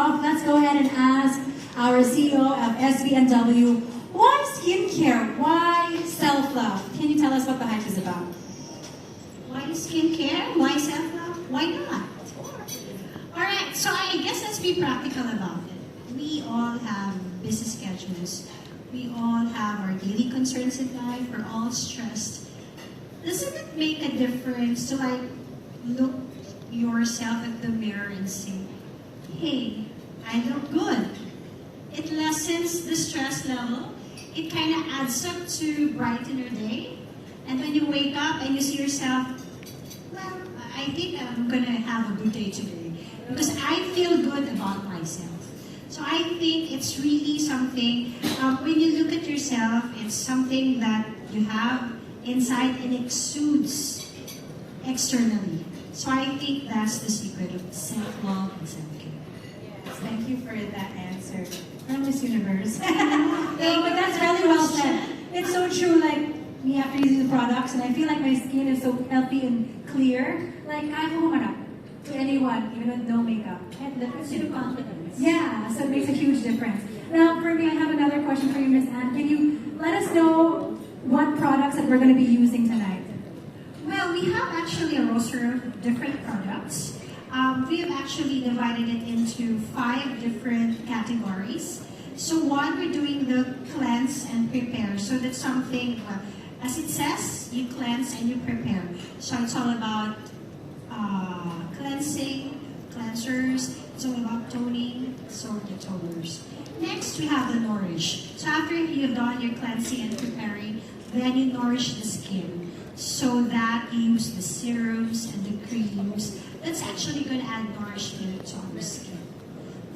off, let's go ahead and ask our CEO of SBNW, why skincare? Why self-love? Can you tell us what the hype is about? Why skincare? Why self-love? Why not? Alright, so I guess let's be practical about it. We all have busy schedules. We all have our daily concerns in life. We're all stressed. Doesn't it make a difference to look yourself at the mirror and say, hey, I look good. It lessens the stress level. It kind of adds up to brighten your day. And when you wake up and you see yourself, well, I think I'm going to have a good day today because I feel good about myself. So I think it's really something, when you look at yourself, it's something that you have inside and exudes externally. So I think that's the secret of self-love and self-care. Yes, thank you for that answer. From Miss Universe. No, but that's really well said. It's so true, like, me after using the products, and I feel like my skin is so healthy and clear. Like, I'm humanap to anyone, even with no makeup. And that's your confidence. Yeah, so it makes a huge difference. Now, for me, I have another question for you, Miss Anne. Can you let us know what products that we're going to be using tonight? Well, we have actually a roster of different products. We have actually divided it into 5 different categories. So one, we're doing the cleanse and prepare. So that's something, well, as it says, you cleanse and you prepare. So it's all about cleansing, cleansers. It's all about toning, so the toners. Next, we have the nourish. So after you've done your cleansing and preparing, then you nourish the skin. So that you use the serums and the creams. That's actually going to add nourishment to our skin.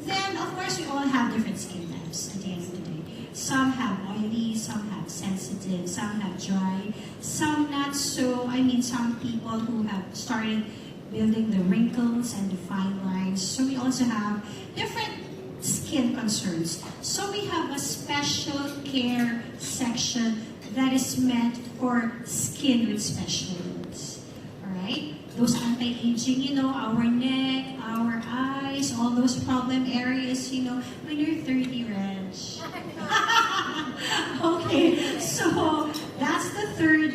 Then, of course, we all have different skin types at the end of the day. Some have oily, some have sensitive, some have dry, some not so. I mean, some people who have started building the wrinkles and the fine lines. So we also have different skin concerns. So we have a special care section that is meant for skin with special needs. Alright? Those anti-aging, our neck, our eyes, all those problem areas, when you're 30, Reg. Okay, so that's the third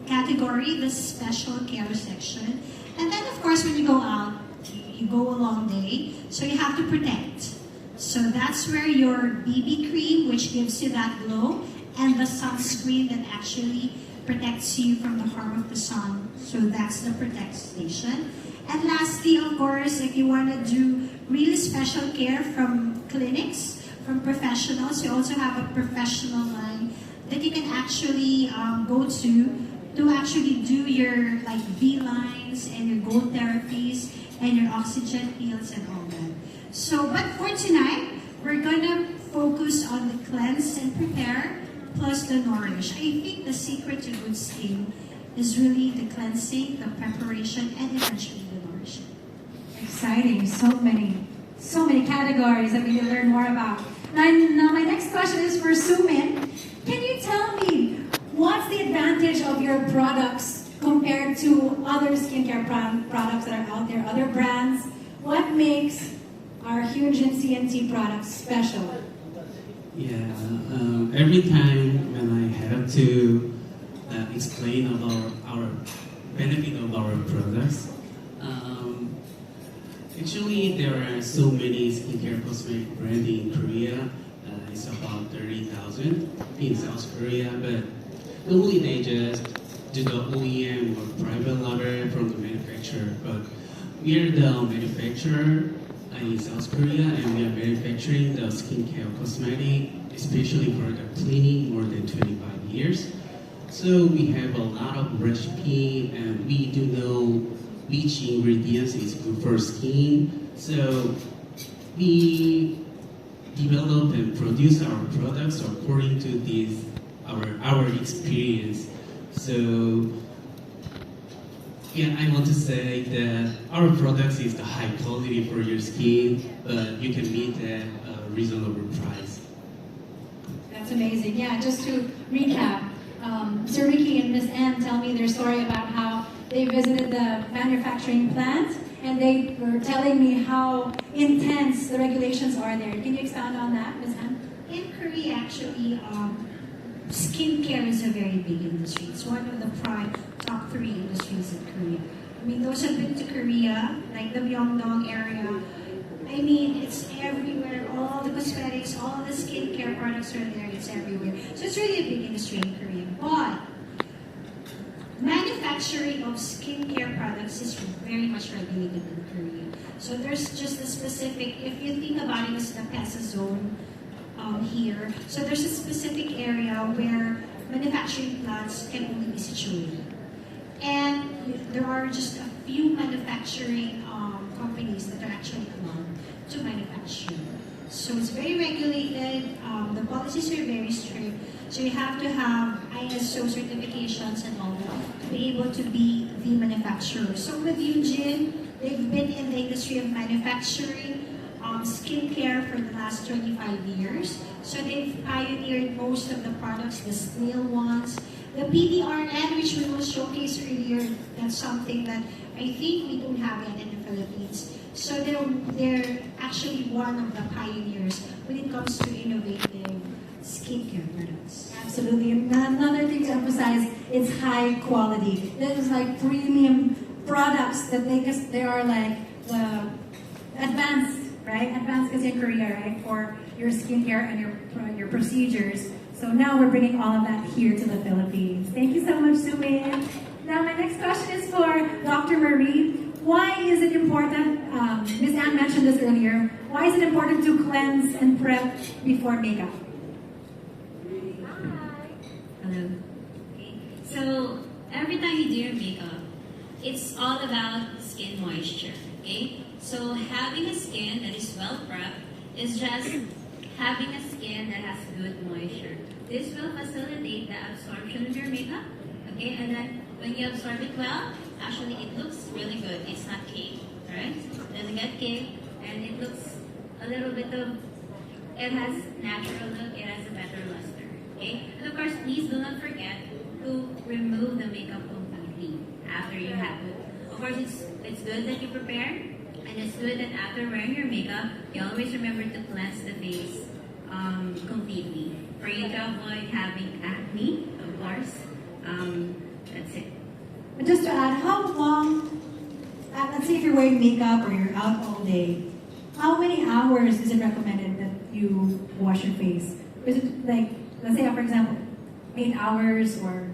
category, the special care section. And then, of course, when you go out, you go a long day, so you have to protect. So that's where your BB cream, which gives you that glow, and the sunscreen that actually protects you from the harm of the sun. So that's the protect station. And lastly, of course, if you want to do really special care from clinics, from professionals, you also have a professional line that you can actually go to actually do your V-lines and your gold therapies and your oxygen pills and all that. So, but for tonight, we're gonna focus on the cleanse and prepare plus the nourish. I think the secret to good skin is really the cleansing, the preparation, and eventually the nourishing. Exciting. So many categories that we can learn more about. Now my next question is for Sumin. Can you tell me what's the advantage of your products compared to other skincare products that are out there, other brands? What makes our Hyunjin CNT products special? Yeah, every time when I have to explain about our benefit of our products, actually there are so many skincare cosmetic brands in Korea. It's about 30,000 in South Korea, but normally they just do the OEM or private label from the manufacturer. But we are the manufacturer in South Korea, and we are manufacturing the skincare cosmetic, especially for the cleaning, more than 25 years. So we have a lot of recipe, and we do know which ingredients is good for skin. So we develop and produce our products according to this our experience. So yeah, I want to say that our products is the high quality for your skin, but you can meet at a reasonable price. That's amazing. Yeah, just to recap, Sir Ricky and Miss Anne tell me their story about how they visited the manufacturing plant, and they were telling me how intense the regulations are there. Can you expound on that, Ms. Anne? In Korea, actually, skincare is a very big industry. It's one of the top 3 industries in Korea. I mean, those who've been to Korea, like the Myeongdong area, I mean, it's everywhere. All the cosmetics, all the skincare products are there. It's everywhere. So it's really a big industry in Korea. But manufacturing of skincare products is very much regulated in Korea. So there's just a specific, if you think about it as the PESA zone here, so there's a specific area where manufacturing plants can only be situated. And there are just a few manufacturing companies that are actually allowed to manufacture. So it's very regulated, the policies are very strict, so you have to have ISO certifications and all that to be able to be the manufacturer. So with Yunjin, they've been in the industry of manufacturing skincare for the last 25 years. So they've pioneered most of the products, the snail ones, the PDRN, which we will showcase earlier. That's something that I think we don't have yet in the Philippines. So they're actually one of the pioneers when it comes to innovative skincare products. Absolutely. And another thing to emphasize is high quality. There's like premium products that they are like the advanced, right? Advanced is in Korea, right? For your skincare and your procedures. So now we're bringing all of that here to the Philippines. Thank you so much, Sumin. Now my next question is for Dr. Marie. Why is it important, Ms. Anne mentioned this earlier, why is it important to cleanse and prep before makeup? Hello. Okay. So every time you do your makeup, it's all about skin moisture. Okay. So having a skin that is well prepped is just having a skin that has good moisture. This will facilitate the absorption of your makeup. Okay, and then when you absorb it well, actually it looks really good. It's not cake, right? It doesn't get cake, and it looks a little bit of, it has natural look, it has a better luster. Okay? And of course, please do not forget to remove the makeup completely after you have it. Of course, it's good that you prepare, and it's good that after wearing your makeup, you always remember to cleanse the face completely for you to avoid having acne, of course. That's it. But just to add, how long, let's say if you're wearing makeup or you're out all day, how many hours is it recommended that you wash your face? Is it like, let's say for example, 8 hours or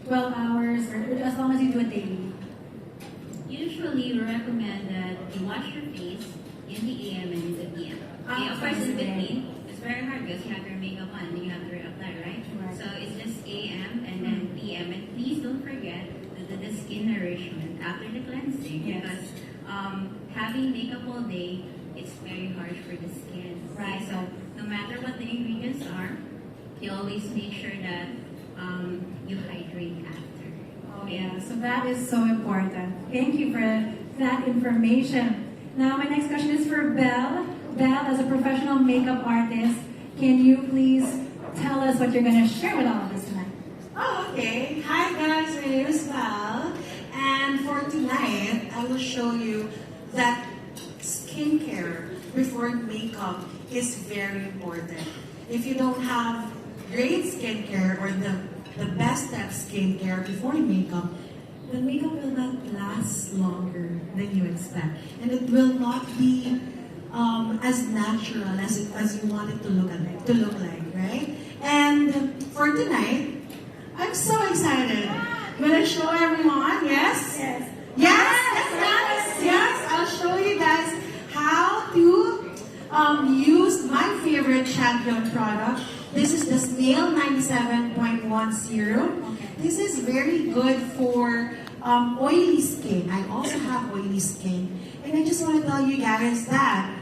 12 hours, or as long as you do it daily? Usually, we recommend that you wash your face in the AM and in the PM. Okay, of course, in between, it's very hard because you have your makeup on and you have to reapply, right? So it's just AM and then PM. And please don't forget the skin nourishment after the cleansing, because having makeup all day, it's very harsh for the skin. Right. Okay? So no matter what the ingredients are, you always make sure that you hydrate after. Oh yeah, so that is so important. Thank you for that information. Now my next question is for Belle. Belle, as a professional makeup artist, can you please tell us what you're going to share with all of us tonight? Oh, okay. Hi guys, my name is Val. And for tonight, I will show you that skincare before makeup is very important. If you don't have great skincare or the best at skincare before makeup, the makeup will not last longer than you expect. And it will not be as natural as you want it to look like, right? And for tonight, I'm so excited. I'm gonna show everyone, yes? Yes. Yes, I'll show you guys how to use my favorite Champion product. This is the Snail 97.1 serum. Okay. This is very good for oily skin. I also have oily skin. And I just want to tell you guys that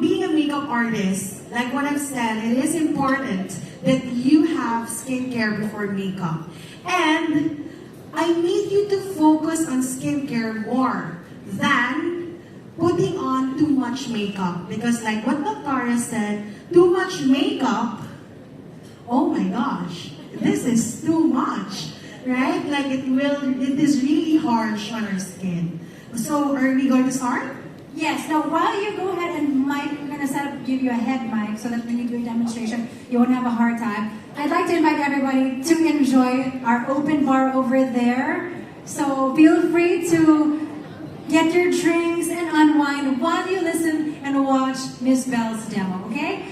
being a makeup artist, like what I've said, it is important that you have skincare before makeup. And I need you to focus on skincare more than putting on too much makeup. Because like what Dr. said, too much makeup, oh my gosh, this is too much, right? Like it is really harsh on our skin. So are we going to start? Yes, now while you go ahead and mic, we're gonna give you a head mic so that when you do a demonstration, you won't have a hard time. I'd like to invite everybody to enjoy our open bar over there. So feel free to get your drinks and unwind while you listen and watch Miss Belle's demo, okay?